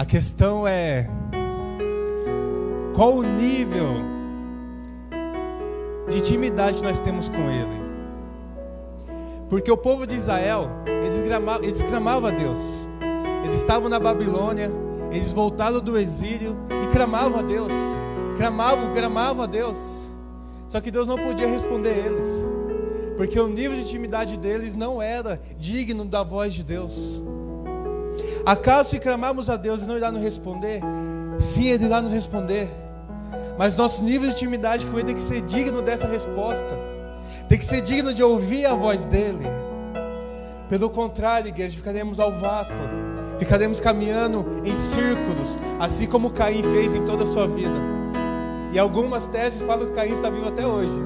A questão é qual o nível de intimidade nós temos com Ele. Porque o povo de Israel, eles clamavam a Deus. Eles estavam na Babilônia, eles voltaram do exílio e clamavam a Deus. Clamavam a Deus. Só que Deus não podia responder eles, porque o nível de intimidade deles não era digno da voz de Deus. Acaso se clamarmos a Deus e não irá nos responder? Sim, Ele irá nos responder. Mas nosso nível de intimidade com Ele tem que ser digno dessa resposta. Tem que ser digno de ouvir a voz dEle. Pelo contrário, igreja, ficaremos ao vácuo. Ficaremos caminhando em círculos, assim como Caim fez em toda a sua vida. E algumas teses falam que Caim está vivo até hoje.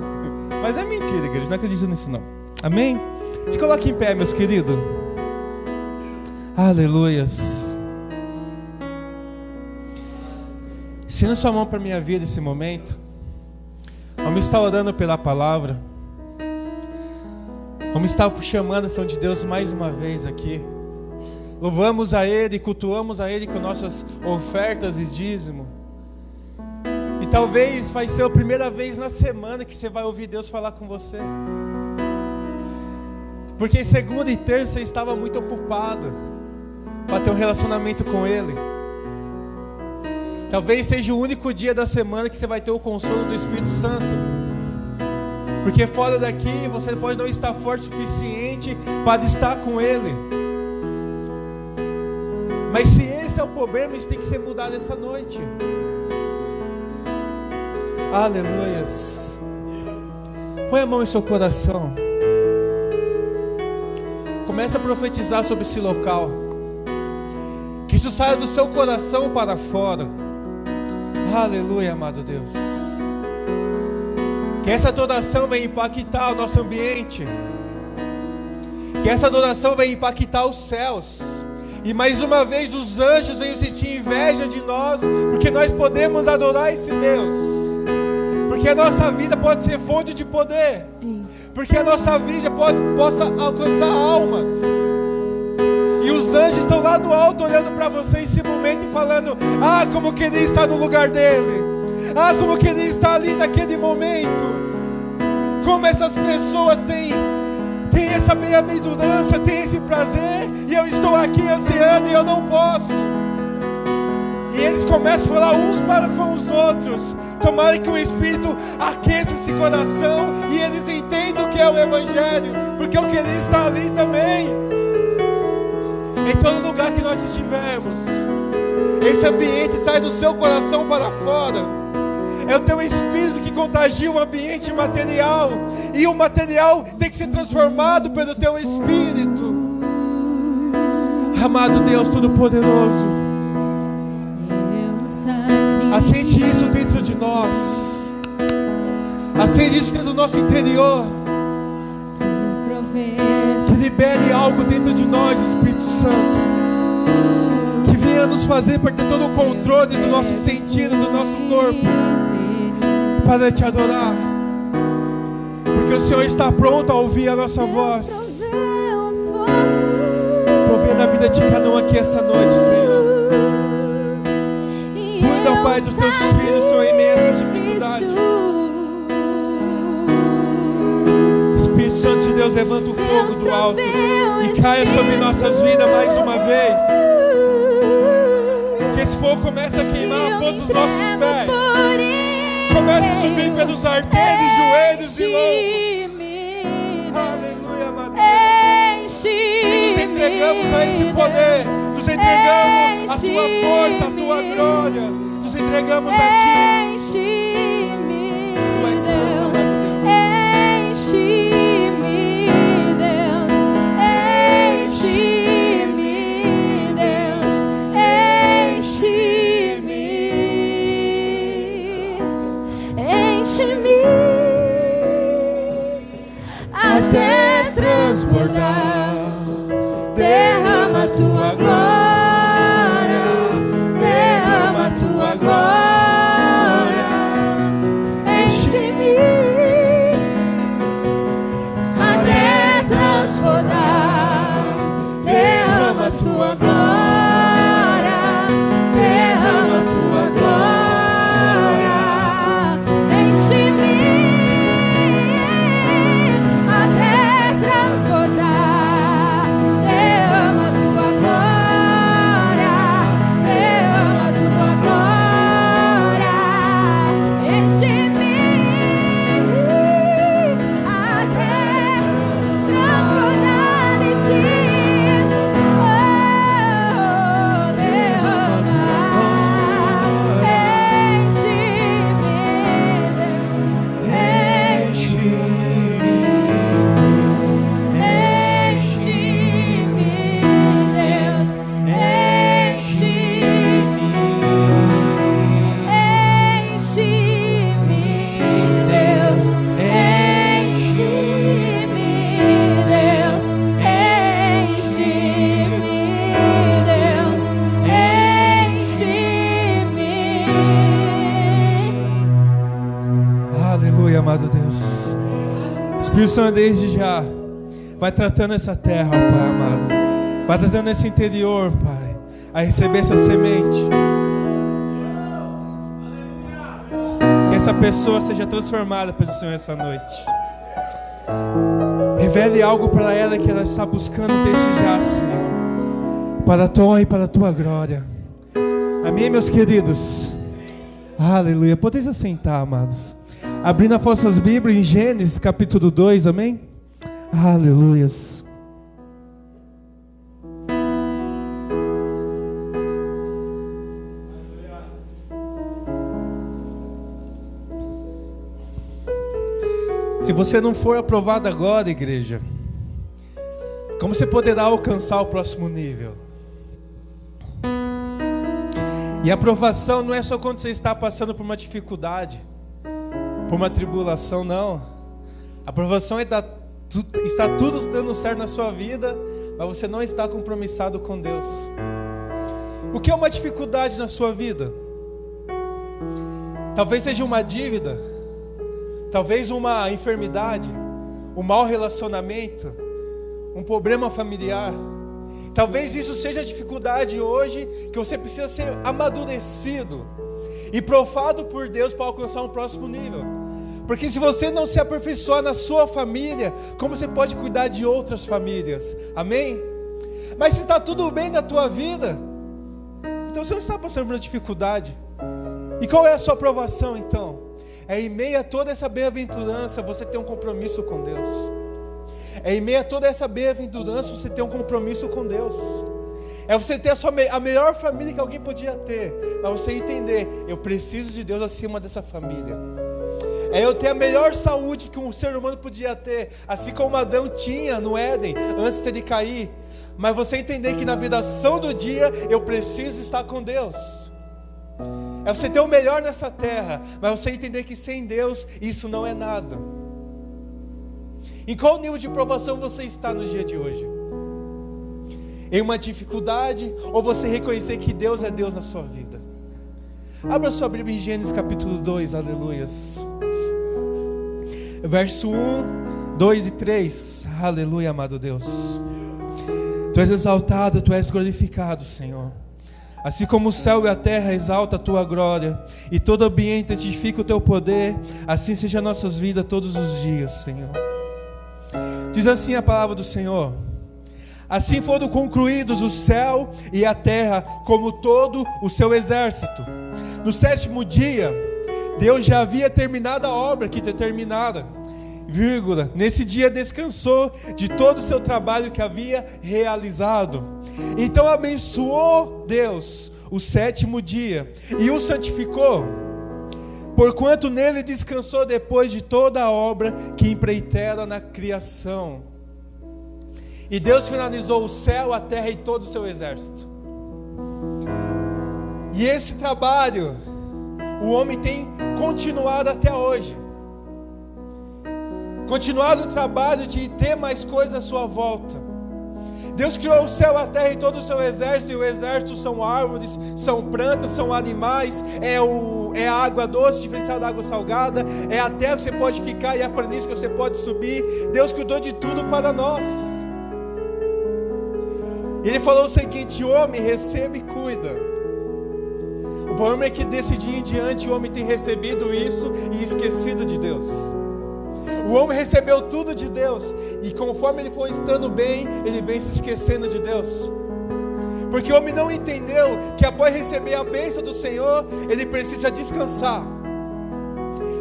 Mas é mentira, igreja, não acredito nisso não. Amém? Se coloque em pé, meus queridos. Aleluias. Estenda sua mão para a minha vida nesse momento. Vamos estar orando pela palavra. Vamos estar chamando a ação de Deus mais uma vez aqui. Louvamos a Ele, cultuamos a Ele com nossas ofertas e dízimo. E talvez vai ser a primeira vez na semana que você vai ouvir Deus falar com você. Porque segunda e terça você estava muito ocupado para ter um relacionamento com Ele. Talvez seja o único dia da semana que você vai ter o consolo do Espírito Santo. Porque fora daqui você pode não estar forte o suficiente para estar com Ele. Mas se esse é o problema, isso tem que ser mudado essa noite. Aleluias. Põe a mão em seu coração. Comece a profetizar sobre esse local. Que isso saia do seu coração para fora. Aleluia, amado Deus. Que essa adoração venha impactar o nosso ambiente. Que essa adoração venha impactar os céus. E mais uma vez os anjos venham sentir inveja de nós, porque nós podemos adorar esse Deus. Porque a nossa vida pode ser fonte de poder. Porque a nossa vida possa alcançar almas. E os anjos estão lá no alto olhando para você nesse momento e falando: ah, como queria estar no lugar dele. Ah, como queria estar ali naquele momento. Como essas pessoas têm essa bem-aventurança, têm esse prazer. E eu estou aqui ansiando e eu não posso. E eles começam a falar uns para com os outros. Tomara que o Espírito aqueça esse coração e eles entendam o que é o Evangelho, porque eu queria estar ali também. Em todo lugar que nós estivermos, esse ambiente sai do seu coração para fora. É o teu Espírito que contagia o ambiente material, e o material tem que ser transformado pelo teu Espírito. Amado Deus Todo-Poderoso, acende isso dentro de nós. Acende isso dentro do nosso interior. Que libere algo dentro de nós, Espírito Santo. Que venha nos fazer perder todo o controle do nosso sentido, do nosso corpo, para te adorar. Porque o Senhor está pronto a ouvir a nossa voz. Estou vendo a vida de cada um aqui essa noite, Senhor. Cuida, Pai, dos teus filhos, Senhor, em meio a essas dificuldades. Espírito Santo de Deus, levanta o fogo do alto e caia sobre nossas vidas mais uma vez. Que esse fogo comece a queimar a ponta dos nossos pés. Comece a subir pelos artérios, joelhos e lombos. Aleluia, amado Deus. E nos entregamos a esse poder. Nos entregamos a tua força, a tua glória. Nos entregamos a ti. Tu és santo, amado Deus. Até transbordar, derrama a tua glória, derrama a tua glória, enche-me. Até transbordar, derrama a tua glória, Espírito Santo, desde já, vai tratando essa terra, ó Pai amado. Vai tratando esse interior, Pai, a receber essa semente. Que essa pessoa seja transformada pelo Senhor essa noite. Revele algo para ela que ela está buscando desde já, Senhor, para a tua e para a tua glória. Amém, meus queridos? Aleluia. Podeis assentar, amados. Abrindo as vossas Bíblias em Gênesis capítulo 2, amém? Aleluias. Se você não for aprovado agora, igreja, como você poderá alcançar o próximo nível? E a aprovação não é só quando você está passando por uma dificuldade, por uma tribulação, não. A aprovação está tudo dando certo na sua vida, mas você não está compromissado com Deus. O que é uma dificuldade na sua vida? Talvez seja uma dívida, talvez uma enfermidade, um mau relacionamento, um problema familiar. Talvez isso seja a dificuldade hoje, que você precisa ser amadurecido e provado por Deus para alcançar um próximo nível. Porque se você não se aperfeiçoar na sua família, como você pode cuidar de outras famílias? Amém? Mas se está tudo bem na tua vida, então você não está passando por uma dificuldade. E qual é a sua aprovação então? É em meio a toda essa bem-aventurança você ter um compromisso com Deus. É em meio a toda essa bem-aventurança você ter um compromisso com Deus. É você ter a melhor família que alguém podia ter, para você entender, eu preciso de Deus acima dessa família. É eu ter a melhor saúde que um ser humano podia ter, assim como Adão tinha no Éden, antes de ele cair. Mas você entender que na viração do dia, eu preciso estar com Deus. É você ter o melhor nessa terra, mas você entender que sem Deus, isso não é nada. Em qual nível de provação você está no dia de hoje? Em uma dificuldade, ou você reconhecer que Deus é Deus na sua vida? Abra sua Bíblia em Gênesis capítulo 2, aleluias. Verso 1, 2 e 3, aleluia, amado Deus. Tu és exaltado, Tu és glorificado, Senhor. Assim como o céu e a terra exaltam a Tua glória, e todo ambiente testifica o Teu poder, assim seja nossas vidas todos os dias, Senhor. Diz assim a palavra do Senhor: assim foram concluídos o céu e a terra, como todo o seu exército. No sétimo dia, Deus já havia terminado a obra que determinara, vírgula, nesse dia descansou de todo o seu trabalho que havia realizado. Então abençoou Deus o sétimo dia e o santificou, porquanto nele descansou depois de toda a obra que empreitera na criação. E Deus finalizou o céu, a terra e todo o seu exército. E esse trabalho, o homem tem continuado até hoje. Continuado o trabalho de ter mais coisas à sua volta. Deus criou o céu, a terra e todo o seu exército. E o exército são árvores, são plantas, são animais. É a água doce diferenciada da água salgada. É a terra que você pode ficar e a planície que você pode subir. Deus cuidou de tudo para nós. Ele falou o seguinte: homem, recebe e cuida. O problema é que desse dia em diante o homem tem recebido isso e esquecido de Deus. O homem recebeu tudo de Deus, e conforme ele foi estando bem, ele vem se esquecendo de Deus. Porque o homem não entendeu que após receber a bênção do Senhor, ele precisa descansar.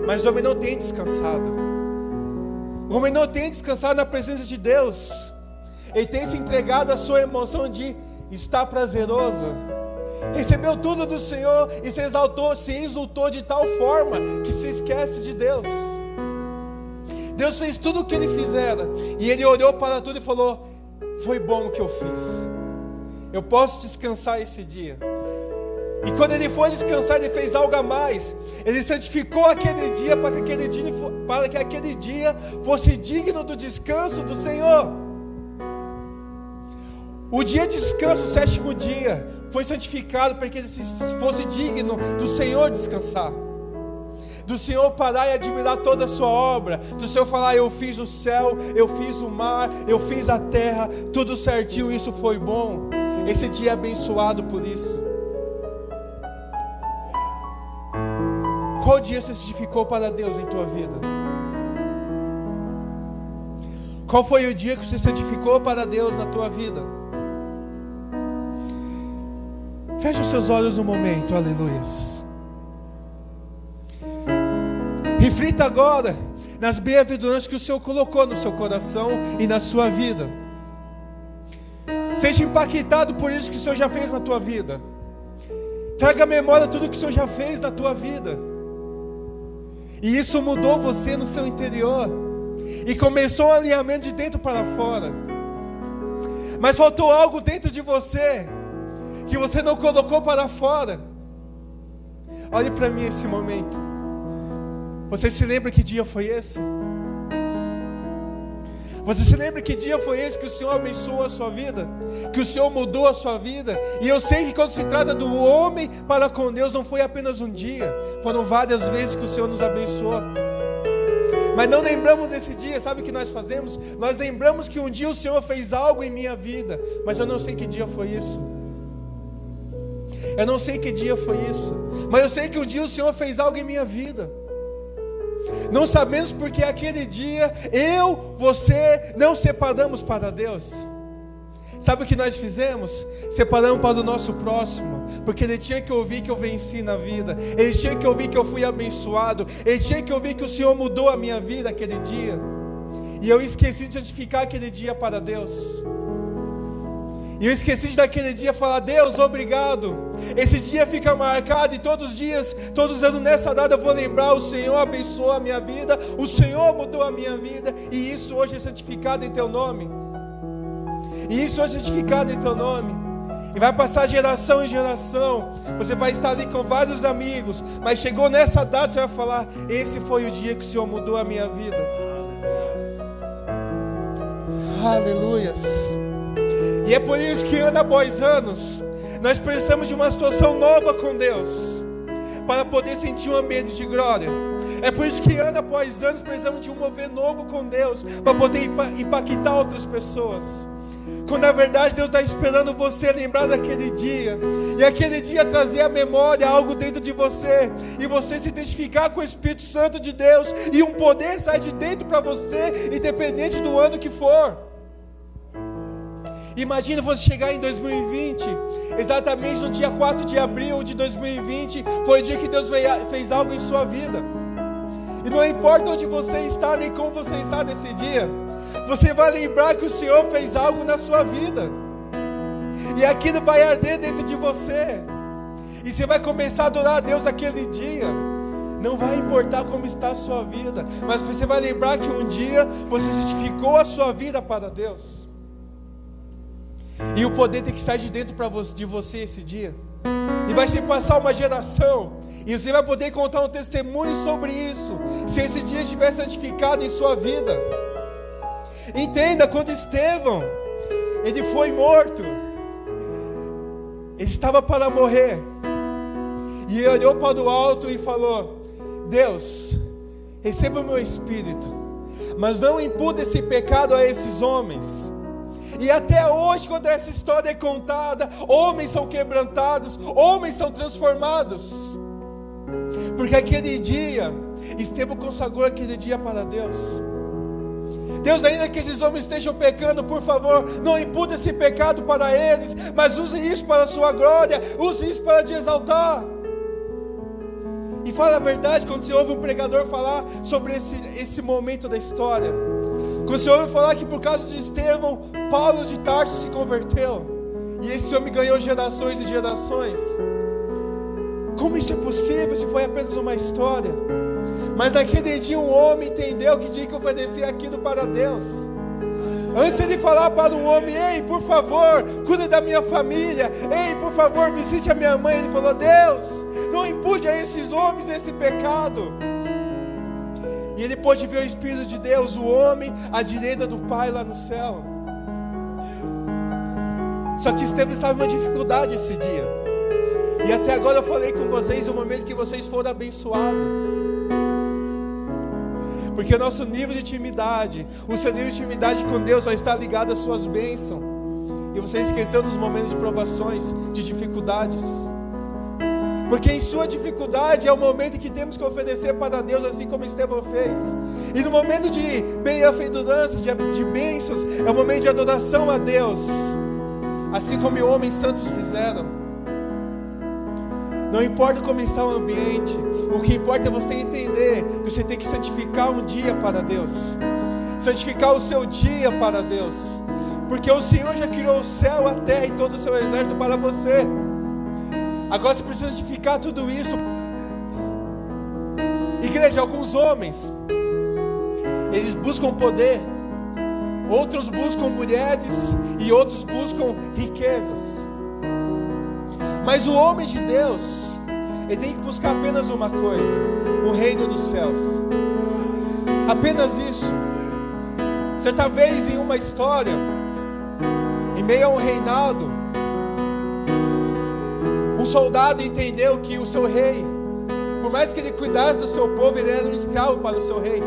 Mas o homem não tem descansado. O homem não tem descansado na presença de Deus. Ele tem se entregado à sua emoção de estar prazeroso. Recebeu tudo do Senhor e se exaltou de tal forma que se esquece de Deus. Deus fez tudo o que Ele fizera, e Ele olhou para tudo e falou: foi bom o que eu fiz, eu posso descansar esse dia. E quando Ele foi descansar, Ele fez algo a mais. Ele santificou aquele dia para que aquele dia fosse digno do descanso do Senhor. O dia de descanso, o sétimo dia, foi santificado para que ele fosse digno do Senhor descansar. do Senhor parar e admirar toda a sua obra, do Senhor falar: eu fiz o céu, eu fiz o mar, eu fiz a terra, tudo certinho, isso foi bom. Esse dia é abençoado por isso. Qual dia você se edificou para Deus em tua vida? Qual foi o dia que você se edificou para Deus na tua vida? Feche os seus olhos um momento, aleluias. Reflita agora nas bem-aventuranças que o Senhor colocou no seu coração e na sua vida. Seja impactado por isso que o Senhor já fez na tua vida. Traga à memória tudo que o Senhor já fez na tua vida. E isso mudou você no seu interior. E começou um alinhamento de dentro para fora. Mas faltou algo dentro de você que você não colocou para fora. Olhe para mim esse momento. Você se lembra que dia foi esse? Você se lembra que dia foi esse que o Senhor abençoou a sua vida? Que o Senhor mudou a sua vida? E eu sei que quando se trata do homem para com Deus, não foi apenas um dia. Foram várias vezes que o Senhor nos abençoou. Mas não lembramos desse dia. Sabe o que nós fazemos? Nós lembramos que um dia o Senhor fez algo em minha vida, mas eu não sei que dia foi isso. Eu não sei que dia foi isso, mas eu sei que um dia o Senhor fez algo em minha vida. Não sabemos porque aquele dia você não separamos para Deus. Sabe o que nós fizemos? Separamos para o nosso próximo, porque ele tinha que ouvir que eu venci na vida, ele tinha que ouvir que eu fui abençoado, ele tinha que ouvir que o Senhor mudou a minha vida aquele dia. E eu esqueci de santificar aquele dia para Deus. E eu esqueci de naquele dia falar: Deus, obrigado. Esse dia fica marcado, e todos os dias, todos os anos nessa data eu vou lembrar: o Senhor abençoou a minha vida, o Senhor mudou a minha vida, e isso hoje é santificado em Teu nome. E isso hoje é santificado em Teu nome. E vai passar geração em geração. Você vai estar ali com vários amigos, mas chegou nessa data, você vai falar: esse foi o dia que o Senhor mudou a minha vida. Aleluias. E é por isso que ano após anos nós precisamos de uma situação nova com Deus, para poder sentir um ambiente de glória. É por isso que ano após ano precisamos de um mover novo com Deus, para poder impactar outras pessoas. Quando na verdade Deus está esperando você lembrar daquele dia, e aquele dia trazer à memória algo dentro de você, e você se identificar com o Espírito Santo de Deus, e um poder sair de dentro para você, independente do ano que for. Imagina você chegar em 2020, exatamente no dia 4 de abril de 2020, foi o dia que Deus fez algo em sua vida. E não importa onde você está, nem como você está nesse dia, você vai lembrar que o Senhor fez algo na sua vida. E aquilo vai arder dentro de você. E você vai começar a adorar a Deus aquele dia. Não vai importar como está a sua vida, mas você vai lembrar que um dia você santificou a sua vida para Deus. E o poder tem que sair de dentro de você esse dia. E vai se passar uma geração, e você vai poder contar um testemunho sobre isso, se esse dia estiver santificado em sua vida. Entenda, quando Estevão, ele foi morto, ele estava para morrer, e ele olhou para o alto e falou: Deus, receba o meu espírito, mas não imputa esse pecado a esses homens. E até hoje, quando essa história é contada, homens são quebrantados, homens são transformados, porque aquele dia, Estevão consagrou aquele dia para Deus. Deus, ainda que esses homens estejam pecando, por favor, não imputa esse pecado para eles, mas use isso para a sua glória, use isso para te exaltar. E fala a verdade, quando você ouve um pregador falar sobre esse momento da história, quando você ouve falar que por causa de Estevão, Paulo de Tarso se converteu, e esse homem ganhou gerações e gerações. Como isso é possível se foi apenas uma história? Mas naquele dia um homem entendeu que tinha que oferecer aquilo para Deus. Antes de falar para um homem: ei, por favor, cuide da minha família, ei, por favor, visite a minha mãe, ele falou: Deus, não impute a esses homens esse pecado. E ele pôde ver o Espírito de Deus, o homem à direita do Pai lá no céu. Só que Estevão estava em uma dificuldade esse dia. E até agora eu falei com vocês o momento que vocês foram abençoados. Porque o nosso nível de intimidade, o seu nível de intimidade com Deus vai estar ligado às suas bênçãos. E você esqueceu dos momentos de provações, de dificuldades. Porque em sua dificuldade é o momento que temos que oferecer para Deus, assim como Estevão fez. E no momento de bem-aventurança, de bênçãos, é o momento de adoração a Deus, assim como homens santos fizeram. Não importa como está o ambiente, o que importa é você entender que você tem que santificar um dia para Deus, santificar o seu dia para Deus, porque o Senhor já criou o céu, a terra e todo o seu exército para você. Agora você precisa santificar tudo isso. Igreja, alguns homens, eles buscam poder, outros buscam mulheres e outros buscam riquezas. Mas o homem de Deus, ele tem que buscar apenas uma coisa: o reino dos céus. Apenas isso. Certa vez em uma história, em meio a um reinado, um soldado entendeu que o seu rei, por mais que ele cuidasse do seu povo, ele era um escravo para o seu rei.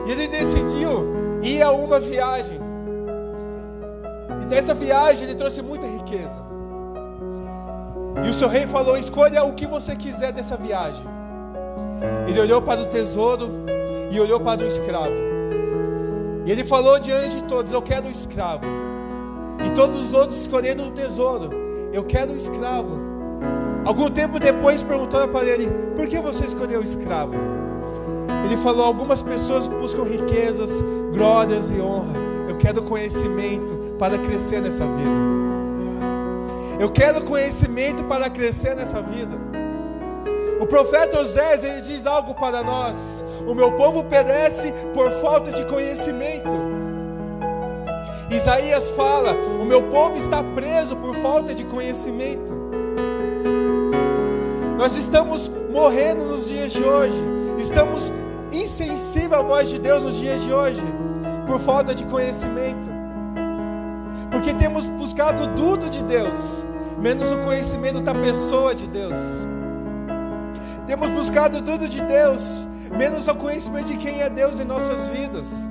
E ele decidiu ir a uma viagem. E nessa viagem ele trouxe muita riqueza. E o seu rei falou: escolha o que você quiser dessa viagem. Ele olhou para o tesouro e olhou para o escravo. E ele falou diante de todos: eu quero o escravo. E todos os outros escolheram o tesouro: eu quero o escravo. Algum tempo depois perguntaram para ele: por que você escolheu o escravo? Ele falou: algumas pessoas buscam riquezas, glórias e honra. Eu quero conhecimento para crescer nessa vida. Eu quero conhecimento para crescer nessa vida. O profeta Osés, ele diz algo para nós: o meu povo perece por falta de conhecimento. Isaías fala: o meu povo está preso por falta de conhecimento. Nós estamos morrendo nos dias de hoje, estamos insensíveis à voz de Deus nos dias de hoje, por falta de conhecimento. Porque temos buscado tudo de Deus, menos o conhecimento da pessoa de Deus. Temos buscado tudo de Deus, menos o conhecimento de quem é Deus em nossas vidas.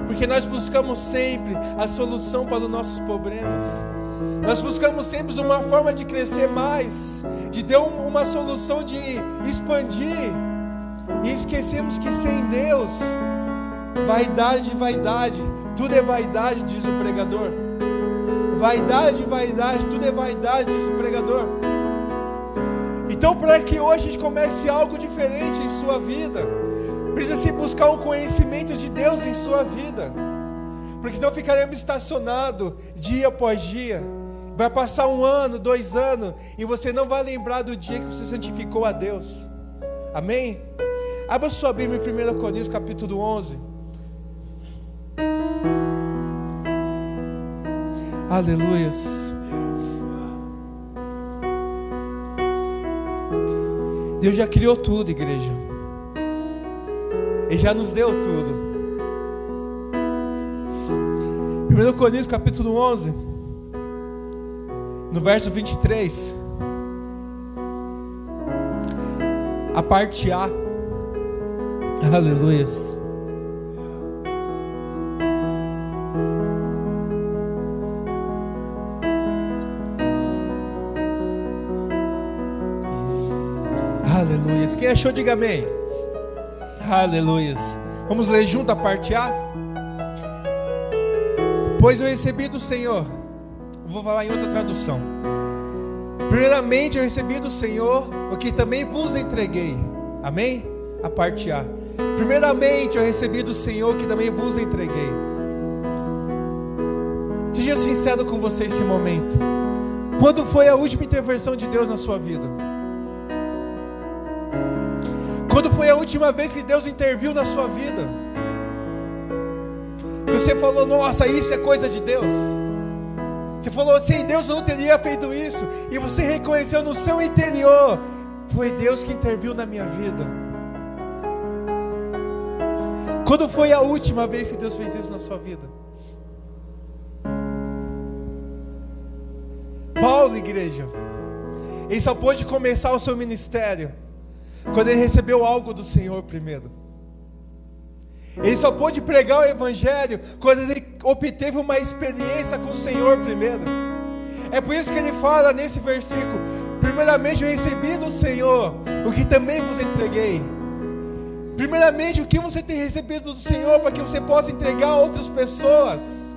Porque nós buscamos sempre a solução para os nossos problemas. Nós buscamos sempre uma forma de crescer mais, de ter uma solução de expandir. E esquecemos que sem Deus, vaidade, tudo é vaidade, diz o pregador. Vaidade, tudo é vaidade, diz o pregador. Então, para que hoje a gente comece algo diferente em sua vida, precisa se buscar um conhecimento de Deus em sua vida, porque senão ficaremos estacionados dia após dia. Vai passar 1 ano, 2 anos, e você não vai lembrar do dia que você santificou a Deus. Amém? Abra sua Bíblia em 1 Coríntios capítulo 11. Aleluias. Deus já criou tudo, igreja. Ele já nos deu tudo. 1 Coríntios capítulo 11, no verso 23, a parte A. Aleluias. Aleluias. Quem achou, diga amém. Aleluias. Vamos ler junto a parte A? Pois eu recebi do Senhor, vou falar em outra tradução. Primeiramente eu recebi do Senhor o que também vos entreguei. Amém? A parte A. Primeiramente eu recebi do Senhor o que também vos entreguei. Seja sincero com você esse momento. Quando foi a última intervenção de Deus na sua vida? Quando foi a última vez que Deus interviu na sua vida? Você falou: nossa, isso é coisa de Deus. Você falou: sem Deus eu não teria feito isso. E você reconheceu no seu interior: foi Deus que interviu na minha vida. Quando foi a última vez que Deus fez isso na sua vida? Paulo, igreja, ele só pôde começar o seu ministério quando ele recebeu algo do Senhor primeiro. Ele só pôde pregar o Evangelho quando ele obteve uma experiência com o Senhor primeiro. É por isso que ele fala nesse versículo: primeiramente eu recebi do Senhor o que também vos entreguei. Primeiramente, o que você tem recebido do Senhor para que você possa entregar a outras pessoas?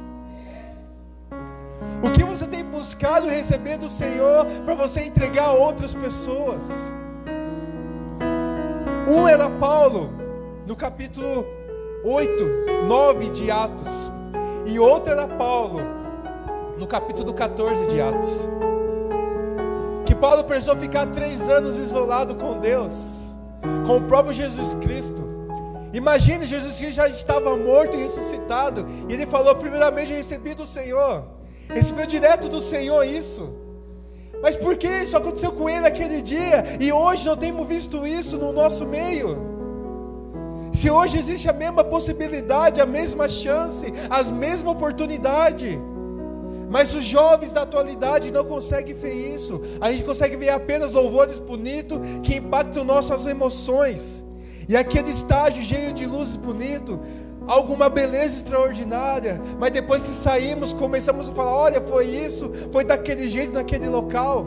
O que você tem buscado receber do Senhor para você entregar a outras pessoas? Um era Paulo, no capítulo 8, 9 de Atos. E outro era Paulo, no capítulo 14 de Atos. Que Paulo precisou ficar 3 anos isolado com Deus, com o próprio Jesus Cristo. Imagine, Jesus Cristo já estava morto e ressuscitado, e ele falou: primeiramente eu recebi do Senhor, recebeu direto do Senhor isso. Mas por que isso aconteceu com ele naquele dia, e hoje não temos visto isso no nosso meio? Se hoje existe a mesma possibilidade, a mesma chance, a mesma oportunidade, mas os jovens da atualidade não conseguem ver isso. A gente consegue ver apenas louvores bonitos que impactam nossas emoções, e aquele estágio cheio de luzes bonito, alguma beleza extraordinária. Mas depois que saímos, começamos a falar: olha, foi isso, foi daquele jeito, naquele local.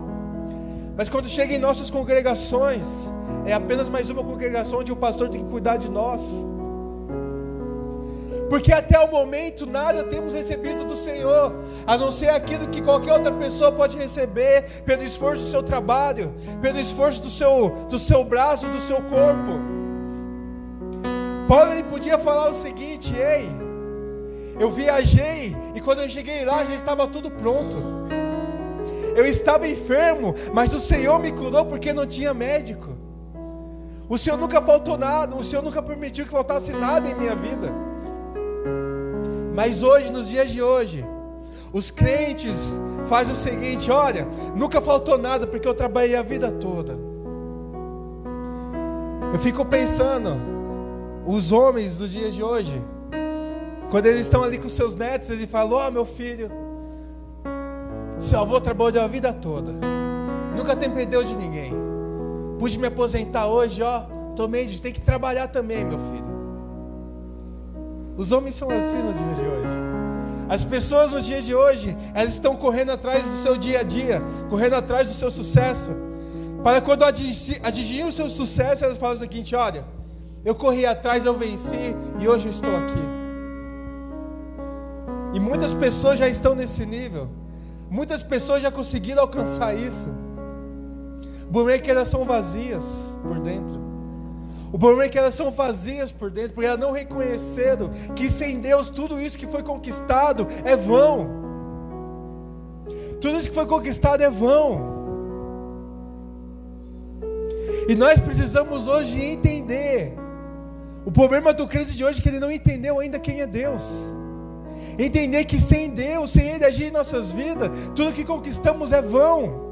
Mas quando chega em nossas congregações, é apenas mais uma congregação onde o pastor tem que cuidar de nós. Porque até o momento nada temos recebido do Senhor, a não ser aquilo que qualquer outra pessoa pode receber pelo esforço do seu trabalho, pelo esforço do seu braço, do seu corpo. Paulo, ele podia falar o seguinte: ei, eu viajei e quando eu cheguei lá já estava tudo pronto. Eu estava enfermo, mas o Senhor me curou porque não tinha médico. O Senhor nunca faltou nada, o Senhor nunca permitiu que faltasse nada em minha vida. Mas hoje, nos dias de hoje, os crentes fazem o seguinte: olha, nunca faltou nada porque eu trabalhei a vida toda. Eu fico pensando, os homens dos dias de hoje, quando eles estão ali com seus netos, eles falam: ó, meu filho, seu avô trabalhou a vida toda, nunca dependeu de ninguém, pude me aposentar hoje, ó, tomei, tem que trabalhar também, meu filho. Os homens são assim nos dias de hoje. As pessoas nos dias de hoje, elas estão correndo atrás do seu dia a dia, correndo atrás do seu sucesso, para quando atingir o seu sucesso, elas falam o seguinte: olha, eu corri atrás, eu venci e hoje eu estou aqui. E muitas pessoas já estão nesse nível, muitas pessoas já conseguiram alcançar isso. O problema é que elas são vazias por dentro. O problema é que elas são vazias por dentro, porque elas não reconheceram que sem Deus tudo isso que foi conquistado é vão. Tudo isso que foi conquistado é vão. E nós precisamos hoje entender. O problema do crente de hoje é que ele não entendeu ainda quem é Deus. Entender que sem Deus, sem Ele agir em nossas vidas, tudo que conquistamos é vão.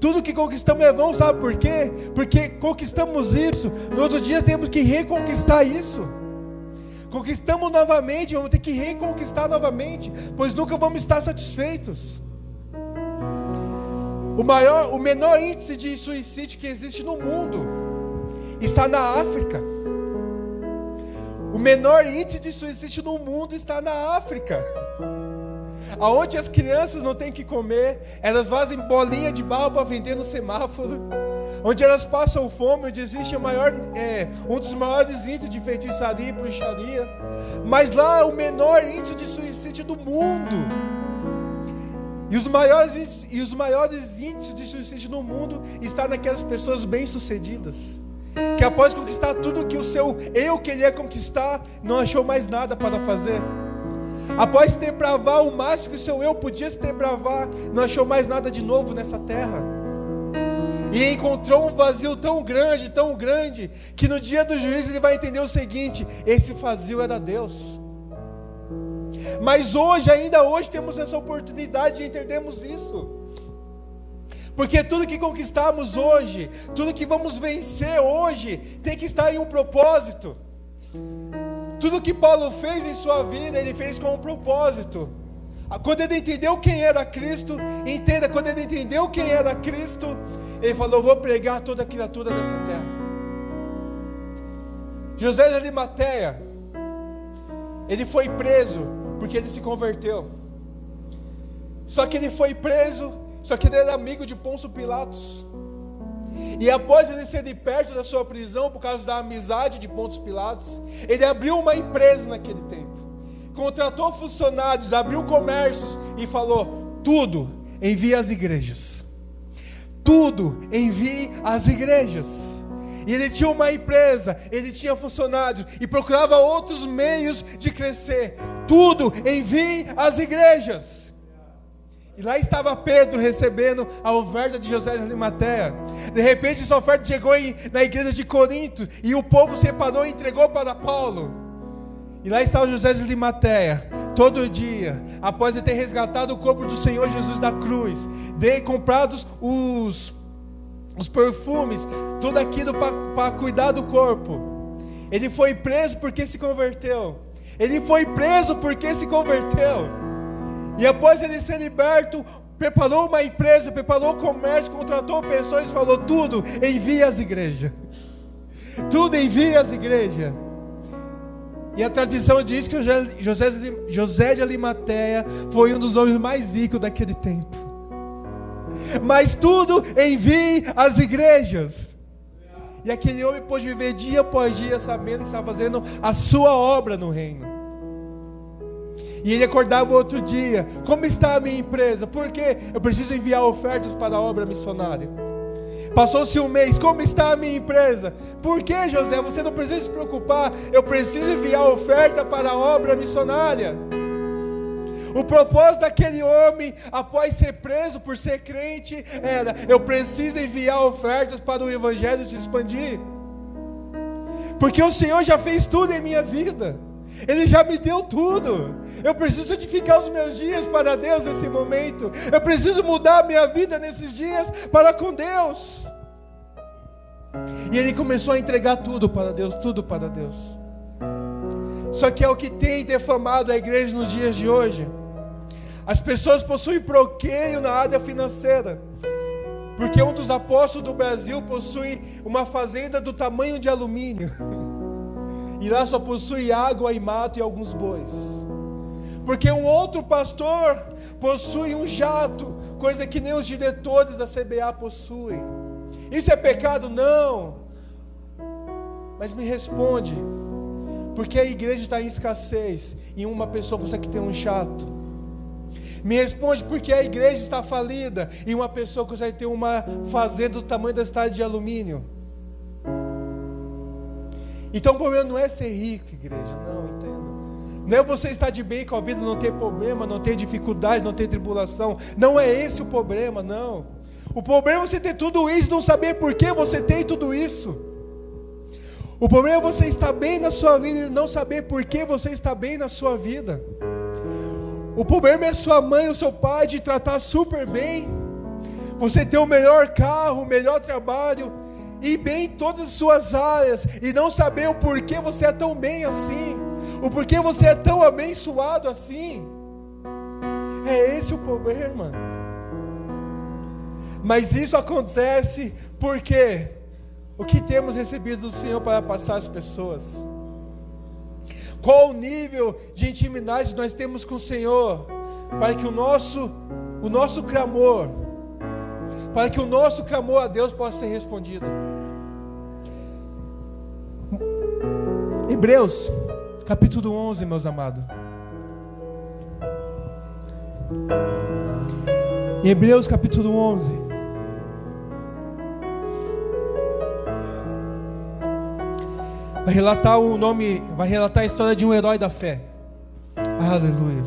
Tudo que conquistamos é vão, sabe por quê? Porque conquistamos isso, no outro dia temos que reconquistar isso. Conquistamos novamente, vamos ter que reconquistar novamente, pois nunca vamos estar satisfeitos. O menor índice de suicídio que existe no mundo está na África. O menor índice de suicídio no mundo está na África, aonde as crianças não têm que comer, elas fazem bolinha de barro para vender no semáforo, onde elas passam fome, onde existe um dos maiores índices de feitiçaria e bruxaria. Mas lá o menor índice de suicídio do mundo. E os maiores índices de suicídio no mundo está naquelas pessoas bem-sucedidas, que após conquistar tudo que o seu eu queria conquistar, não achou mais nada para fazer. Após depravar o máximo que o seu eu podia se depravar, não achou mais nada de novo nessa terra. E encontrou um vazio tão grande, que no dia do juízo ele vai entender o seguinte: esse vazio era Deus. Mas ainda hoje temos essa oportunidade de entendermos isso. Porque tudo que conquistamos hoje, tudo que vamos vencer hoje, tem que estar em um propósito. Tudo que Paulo fez em sua vida, ele fez com um propósito. Quando ele entendeu quem era Cristo, quando ele entendeu quem era Cristo, ele falou: vou pregar toda a criatura dessa terra. José de Arimateia, Ele foi preso porque ele se converteu. Só que ele foi preso, só que ele era amigo de Pôncio Pilatos. E após ele ser liberto da sua prisão, por causa da amizade de Pôncio Pilatos, ele abriu uma empresa naquele tempo. Contratou funcionários, abriu comércios e falou: tudo envie às igrejas. Tudo envie às igrejas. E ele tinha uma empresa, ele tinha funcionários e procurava outros meios de crescer. Tudo envie às igrejas. E lá estava Pedro recebendo a oferta de José de Arimateia. De repente essa oferta chegou na igreja de Corinto, e o povo separou e entregou para Paulo. E lá estava José de Arimateia, todo dia, após ele ter resgatado o corpo do Senhor Jesus da cruz, de comprados os perfumes, tudo aquilo para cuidar do corpo. Ele foi preso porque se converteu. Ele foi preso porque se converteu. E após ele ser liberto, preparou uma empresa, preparou o comércio, contratou pessoas e falou: tudo envia às igrejas. Tudo envia às igrejas. E a tradição diz que José de Arimateia foi um dos homens mais ricos daquele tempo. Mas tudo envie às igrejas. E aquele homem pôde viver dia após dia sabendo que estava fazendo a sua obra no reino. E ele acordava outro dia: como está a minha empresa? Porque eu preciso enviar ofertas para a obra missionária. Passou-se um mês: como está a minha empresa? Por que, José? Você não precisa se preocupar, eu preciso enviar oferta para a obra missionária. O propósito daquele homem, após ser preso por ser crente, era: eu preciso enviar ofertas para o evangelho se expandir. Porque o Senhor já fez tudo em minha vida. Ele já me deu tudo. Eu preciso edificar os meus dias para Deus nesse momento. Eu preciso mudar a minha vida nesses dias para com Deus. E ele começou a entregar tudo para Deus, tudo para Deus. Só que é o que tem defamado a igreja nos dias de hoje. As pessoas possuem bloqueio na área financeira, porque um dos apóstolos do Brasil possui uma fazenda do tamanho de alumínio. E lá só possui água e mato e alguns bois. Porque um outro pastor possui um jato, coisa que nem os diretores da CBA possuem. Isso é pecado? Não. Mas me responde: porque a igreja está em escassez e uma pessoa consegue ter um jato? Me responde: porque a igreja está falida e uma pessoa consegue ter uma fazenda do tamanho da cidade de alumínio? Então o problema não é ser rico, igreja, não, entenda. Não é você estar de bem com a vida, não ter problema, não ter dificuldade, não ter tribulação. Não é esse o problema, não. O problema é você ter tudo isso e não saber por que você tem tudo isso. O problema é você estar bem na sua vida e não saber por que você está bem na sua vida. O problema é sua mãe ou seu pai te tratar super bem, você ter o melhor carro, o melhor trabalho, e bem em todas as suas áreas, e não saber o porquê você é tão bem assim, o porquê você é tão abençoado assim. É esse o problema. Mas isso acontece porque o que temos recebido do Senhor para passar às pessoas? Qual o nível de intimidade nós temos com o Senhor, para que o nosso clamor, para que o nosso clamor a Deus possa ser respondido? Hebreus, capítulo 11, meus amados. Hebreus, capítulo 11. Vai relatar a história de um herói da fé. Aleluia.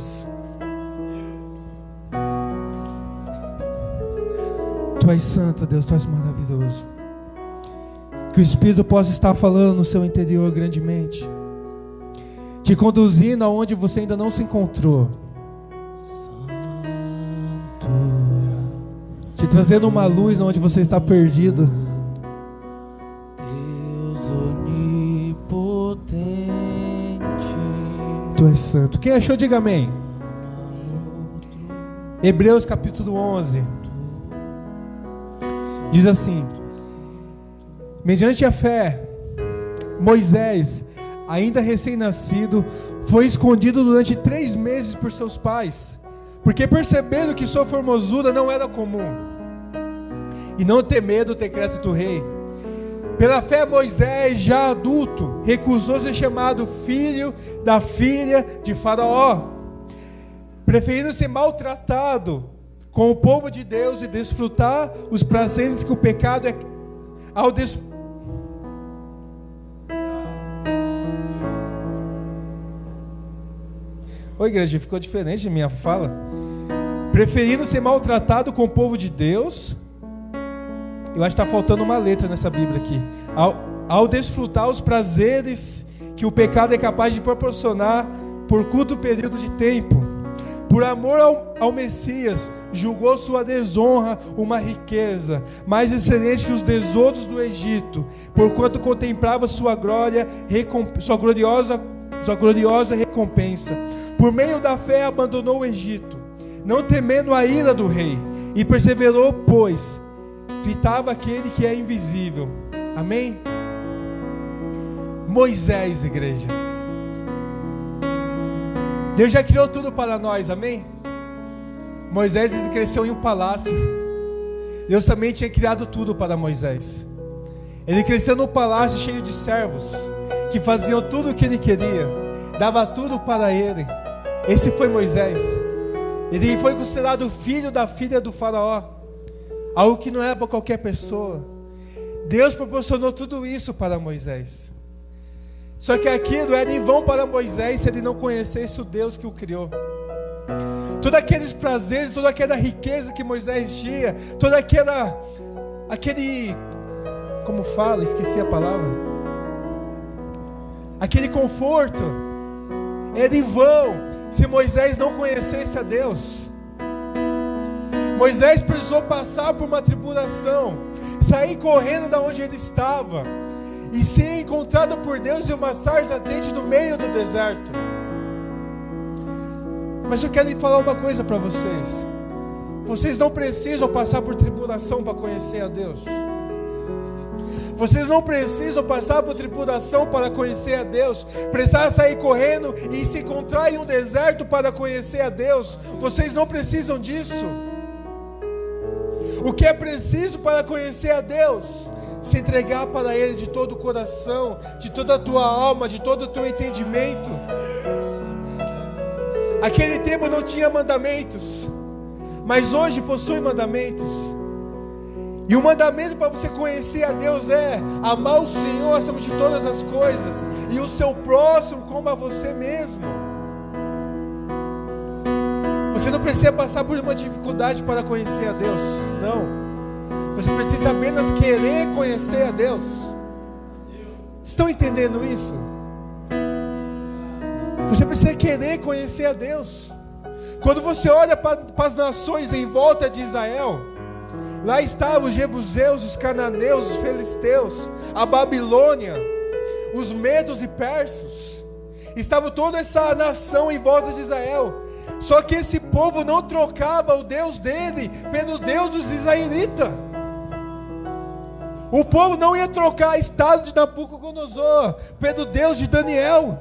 Tu és santo, Deus, tu és maravilhoso. Que o Espírito possa estar falando no seu interior grandemente, te conduzindo aonde você ainda não se encontrou, te trazendo uma luz onde você está perdido. Deus onipotente, Tu és santo. Quem achou, diga amém. Hebreus capítulo 11 diz assim: mediante a fé, Moisés, ainda recém-nascido, foi escondido durante 3 meses por seus pais, porque perceberam que sua formosura não era comum, e não temendo o decreto do rei. Pela fé, Moisés, já adulto, recusou ser chamado filho da filha de Faraó, preferindo ser maltratado com o povo de Deus e desfrutar os prazeres que o pecado é ao Oi, igreja, ficou diferente a minha fala. Preferindo ser maltratado com o povo de Deus. Eu acho que está faltando uma letra nessa Bíblia aqui. Ao desfrutar os prazeres que o pecado é capaz de proporcionar por curto período de tempo. Por amor ao Messias, julgou sua desonra uma riqueza mais excelente que os tesouros do Egito, porquanto contemplava sua gloriosa recompensa. Por meio da fé abandonou o Egito, não temendo a ira do rei, e perseverou, pois fitava aquele que é invisível. Amém? Moisés, igreja. Deus já criou tudo para nós, amém? Moisés cresceu em um palácio. Deus também tinha criado tudo para Moisés. Ele cresceu num palácio cheio de servos, que faziam tudo o que ele queria, dava tudo para ele. Esse foi Moisés. Ele foi considerado filho da filha do Faraó, algo que não era para qualquer pessoa. Deus proporcionou tudo isso para Moisés. Só que aquilo era em vão para Moisés se ele não conhecesse o Deus que o criou. Todos aqueles prazeres, toda aquela riqueza que Moisés tinha, toda aquele, como fala, esqueci a palavra, aquele conforto, era em vão se Moisés não conhecesse a Deus. Moisés precisou passar por uma tribulação, sair correndo da onde ele estava e ser encontrado por Deus em uma sarça ardente no meio do deserto. Mas eu quero falar uma coisa para vocês: vocês não precisam passar por tribulação para conhecer a Deus. Vocês não precisam passar por tribulação para conhecer a Deus, precisar sair correndo e se encontrar em um deserto para conhecer a Deus. Vocês não precisam disso. O que é preciso para conhecer a Deus? Se entregar para Ele de todo o coração, de toda a tua alma, de todo o teu entendimento. Aquele tempo não tinha mandamentos, mas hoje possui mandamentos. E o mandamento para você conhecer a Deus é amar o Senhor acima de todas as coisas e o seu próximo como a você mesmo. Você não precisa passar por uma dificuldade para conhecer a Deus, não. Você precisa apenas querer conhecer a Deus. Estão entendendo isso? Você precisa querer conhecer a Deus. Quando você olha para as nações em volta de Israel, lá estavam os jebuseus, os cananeus, os filisteus, a Babilônia, os medos e persos. Estava toda essa nação em volta de Israel. Só que esse povo não trocava o Deus dele pelo Deus dos israelitas. O povo não ia trocar a estátua de Nabucodonosor pelo Deus de Daniel.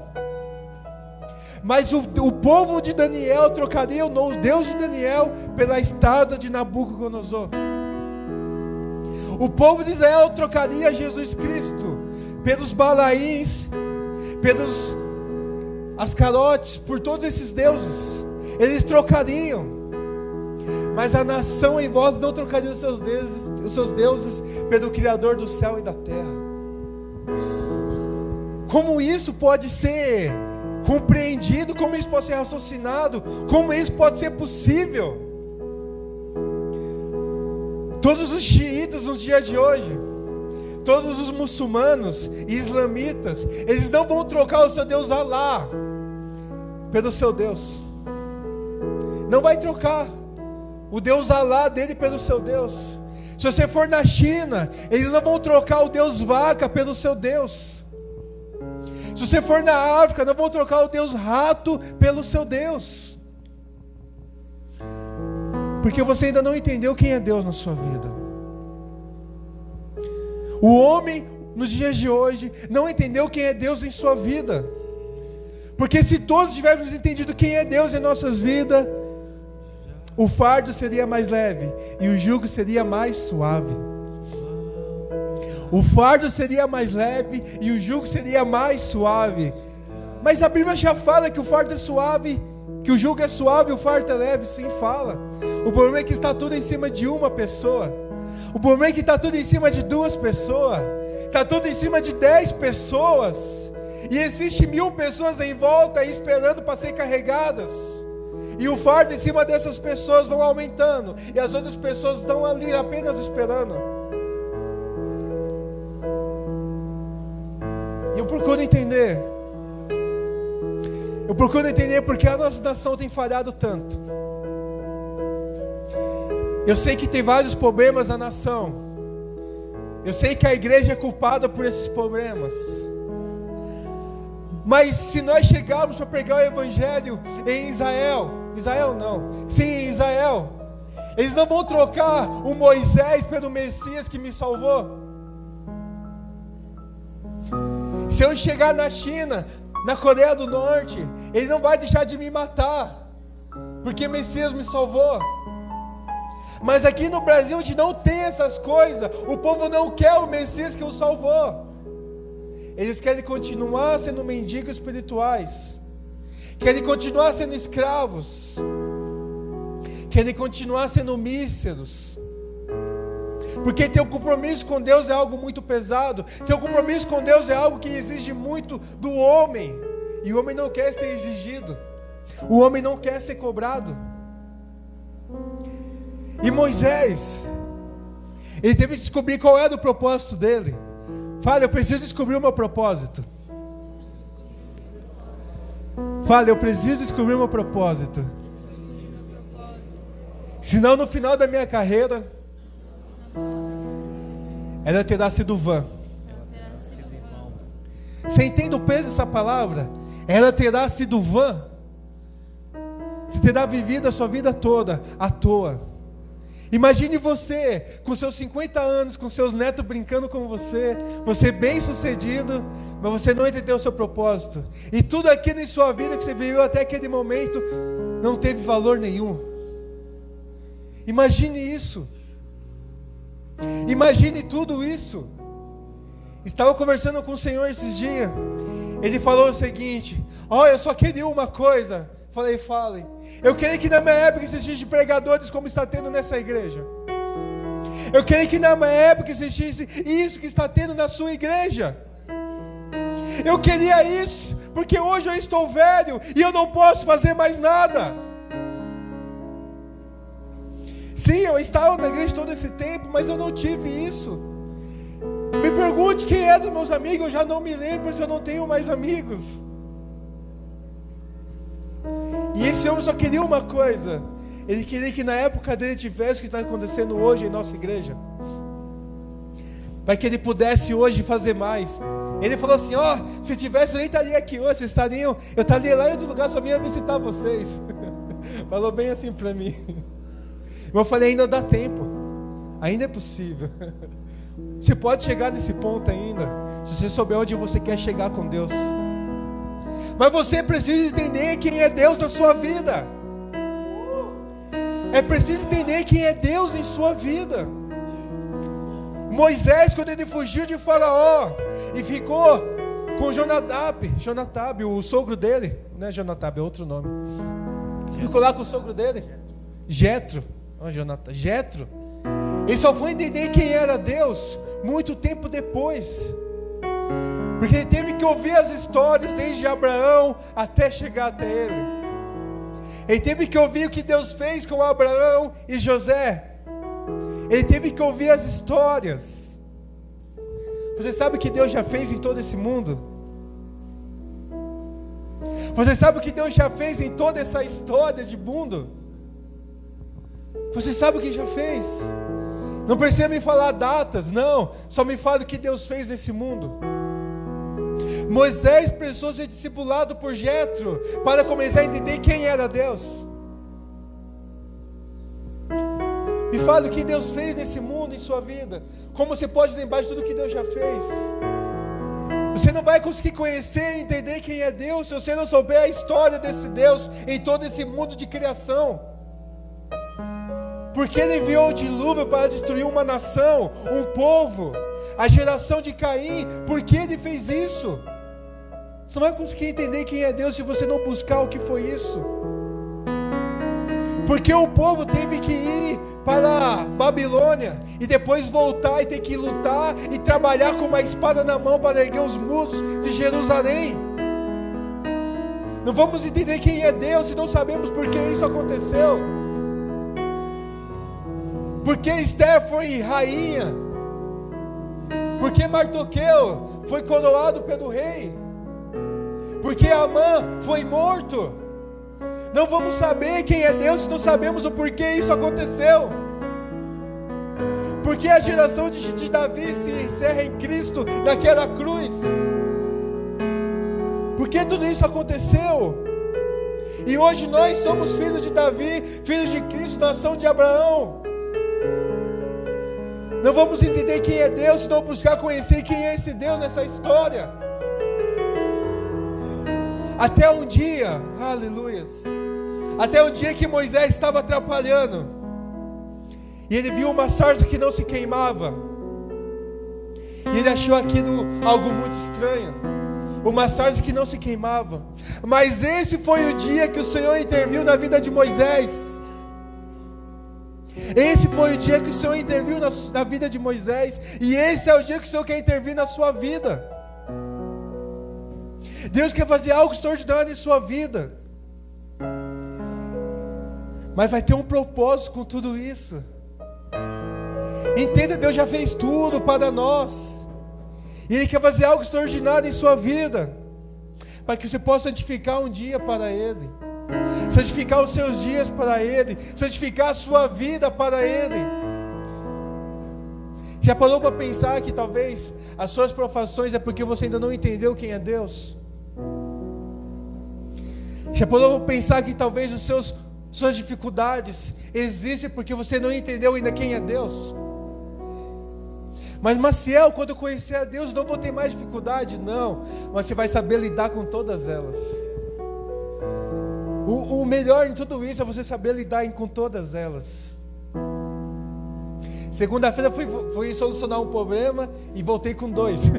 Mas o povo de Daniel trocaria o Deus de Daniel pela estátua de Nabucodonosor. O povo de Israel trocaria Jesus Cristo pelos Balaíns, pelos Ascarotes, por todos esses deuses. Eles trocariam. Mas a nação em volta não trocaria os seus deuses pelo Criador do céu e da terra. Como isso pode ser compreendido? Como isso pode ser raciocinado? Como isso pode ser possível? Todos os xiitas nos dias de hoje, todos os muçulmanos e islamitas, eles não vão trocar o seu Deus Alá pelo seu Deus. Não vai trocar o Deus Alá dele pelo seu Deus. Se você for na China, eles não vão trocar o Deus Vaca pelo seu Deus. Se você for na África, não vão trocar o Deus Rato pelo seu Deus. Porque você ainda não entendeu quem é Deus na sua vida. O homem, nos dias de hoje, não entendeu quem é Deus em sua vida. Porque se todos tivéssemos entendido quem é Deus em nossas vidas, o fardo seria mais leve e o jugo seria mais suave. O fardo seria mais leve e o jugo seria mais suave. Mas a Bíblia já fala que o fardo é suave, que o jugo é suave e o fardo é leve. Sim, fala. O problema é que está tudo em cima de uma pessoa. O problema é que está tudo em cima de 2 pessoas. Está tudo em cima de 10 pessoas. E existe 1000 pessoas em volta esperando para ser carregadas. E o fardo em cima dessas pessoas vão aumentando. E as outras pessoas estão ali apenas esperando. E eu procuro entender. Eu procuro entender porque a nossa nação tem falhado tanto. Eu sei que tem vários problemas na nação. Eu sei que a igreja é culpada por esses problemas. Mas se nós chegarmos para pregar o evangelho em Israel não, sim, em Israel, eles não vão trocar o Moisés pelo Messias que me salvou. Se eu chegar na China, na Coreia do Norte, ele não vai deixar de me matar, porque Messias me salvou. Mas aqui no Brasil a gente não tem essas coisas. O povo não quer o Messias que o salvou. Eles querem continuar sendo mendigos espirituais, querem continuar sendo escravos, querem continuar sendo míseros. Porque ter um compromisso com Deus é algo muito pesado. Ter um compromisso com Deus é algo que exige muito do homem. E o homem não quer ser exigido. O homem não quer ser cobrado. E Moisés, ele teve que descobrir qual era o propósito dele. Fala, eu preciso descobrir o meu propósito. Fala, eu preciso descobrir o meu propósito. Senão no final da minha carreira, ela terá sido vã. Você entende o peso dessa palavra? Ela terá sido vã. Você terá vivido a sua vida toda à toa. Imagine você, com seus 50 anos, com seus netos brincando com você bem sucedido, mas você não entendeu o seu propósito. E tudo aquilo em sua vida que você viveu até aquele momento, não teve valor nenhum. Imagine isso. Imagine tudo isso. Estava conversando com o Senhor esses dias. Ele falou o seguinte: eu só queria uma coisa. Falei, fale. Eu queria que na minha época existisse pregadores como está tendo nessa igreja. Eu queria que na minha época existisse isso que está tendo na sua igreja. Eu queria isso, porque hoje eu estou velho e eu não posso fazer mais nada. Sim, eu estava na igreja todo esse tempo, mas eu não tive isso. Me pergunte quem é dos meus amigos, eu já não me lembro se eu não tenho mais amigos. E esse homem só queria uma coisa. Ele queria que na época dele tivesse o que está acontecendo hoje em nossa igreja, para que ele pudesse hoje fazer mais. Ele falou assim: se tivesse eu nem estaria aqui hoje, vocês estariam, eu estaria lá em outro lugar, só vinha visitar vocês. Falou bem assim para mim. Eu falei, ainda dá tempo, ainda é possível. Você pode chegar nesse ponto ainda, se você souber onde você quer chegar com Deus. Mas você precisa entender quem é Deus na sua vida. É preciso entender quem é Deus em sua vida. Moisés, quando ele fugiu de Faraó e ficou com Jonadab, o sogro dele, não é Jonadab, é outro nome. Ficou lá com o sogro dele, Jetro. Jetro. Ele só foi entender quem era Deus muito tempo depois. Porque ele teve que ouvir as histórias desde Abraão até chegar até ele. Ele teve que ouvir o que Deus fez com Abraão e José. Ele teve que ouvir as histórias. Você sabe o que Deus já fez em todo esse mundo? Você sabe o que Deus já fez em toda essa história de mundo? Você sabe o que já fez? Não precisa me falar datas, não. Só me fala o que Deus fez nesse mundo. Moisés precisou ser discipulado por Jetro para começar a entender quem era Deus. Me fala o que Deus fez nesse mundo, em sua vida. Como você pode lembrar de tudo que Deus já fez? Você não vai conseguir conhecer e entender quem é Deus se você não souber a história desse Deus em todo esse mundo de criação. Porque Ele enviou o dilúvio para destruir uma nação, um povo, a geração de Caim. Por que Ele fez isso? Você não vai conseguir entender quem é Deus se você não buscar o que foi isso. Porque o povo teve que ir para a Babilônia e depois voltar e ter que lutar e trabalhar com uma espada na mão para erguer os muros de Jerusalém. Não vamos entender quem é Deus se não sabemos por que isso aconteceu. Porque Esther foi rainha. Porque Mardoqueu foi coroado pelo rei. Porque Amã foi morto. Não vamos saber quem é Deus se não sabemos o porquê isso aconteceu. Porque a geração de Davi se encerra em Cristo naquela cruz. Porque tudo isso aconteceu. E hoje nós somos filhos de Davi, filhos de Cristo, nação de Abraão. Não vamos entender quem é Deus se não buscar conhecer quem é esse Deus nessa história. Até um dia, aleluias, até um dia que Moisés estava atrapalhando, e ele viu uma sarça que não se queimava, e ele achou aquilo algo muito estranho, uma sarça que não se queimava. Mas esse foi o dia que o Senhor interviu na vida de Moisés. Esse foi o dia que o Senhor interviu na vida de Moisés, e esse é o dia que o Senhor quer intervir na sua vida. Deus quer fazer algo extraordinário em sua vida, mas vai ter um propósito com tudo isso. Entenda, Deus já fez tudo para nós, e Ele quer fazer algo extraordinário em sua vida, para que você possa santificar um dia para Ele, santificar os seus dias para Ele, santificar a sua vida para Ele. Já parou para pensar que talvez as suas provações é porque você ainda não entendeu quem é Deus? Já parou para pensar que talvez suas dificuldades existem porque você não entendeu ainda quem é Deus? Mas Maciel, quando eu conhecer a Deus, não vou ter mais dificuldade. Não, mas você vai saber lidar com todas elas. O melhor em tudo isso é você saber lidar com todas elas. Segunda-feira fui solucionar um problema e voltei com 2.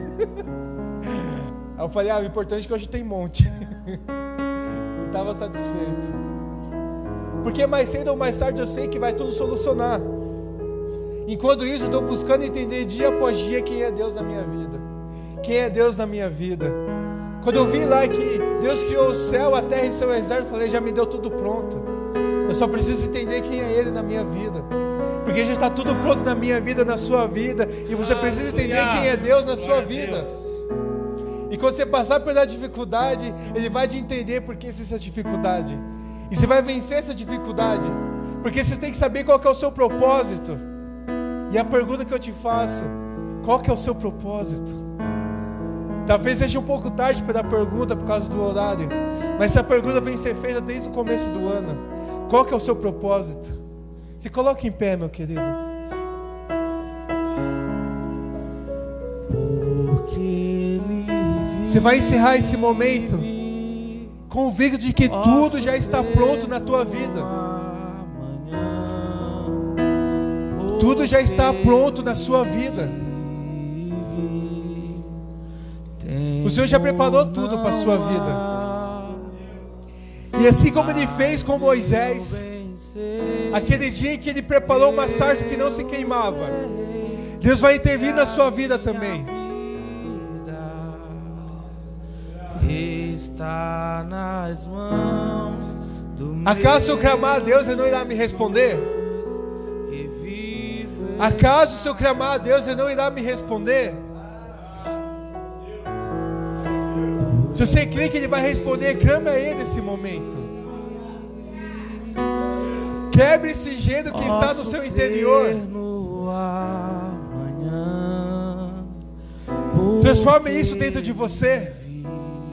Aí eu falei, o importante é que hoje tem monte. E estava satisfeito. Porque mais cedo ou mais tarde eu sei que vai tudo solucionar. Enquanto isso eu estou buscando entender dia após dia quem é Deus na minha vida. Quem é Deus na minha vida. Quando eu vi lá que Deus criou o céu, a terra e seu exército, eu falei, já me deu tudo pronto. Eu só preciso entender quem é Ele na minha vida. Porque já está tudo pronto na minha vida, na sua vida. E você precisa entender quem é Deus na sua vida. E quando você passar pela dificuldade, Ele vai te entender por que essa dificuldade. E você vai vencer essa dificuldade. Porque você tem que saber qual que é o seu propósito. E a pergunta que eu te faço, qual que é o seu propósito? Talvez seja um pouco tarde para a pergunta por causa do horário. Mas essa pergunta vem ser feita desde o começo do ano. Qual que é o seu propósito? Se coloque em pé, meu querido. Você vai encerrar esse momento convicto de que tudo já está pronto na tua vida. Tudo já está pronto na sua vida. O Senhor já preparou tudo para a sua vida. E assim como Ele fez com Moisés, aquele dia em que Ele preparou uma sarça que não se queimava, Deus vai intervir na sua vida também. Está nas mãos do Acaso se eu clamar a Deus, Ele não irá me responder? Acaso se eu clamar a Deus, Ele não irá me responder? Se você crê que Ele vai responder, clame a Ele nesse momento. Quebre esse gelo que está no seu interior. Transforme isso dentro de você.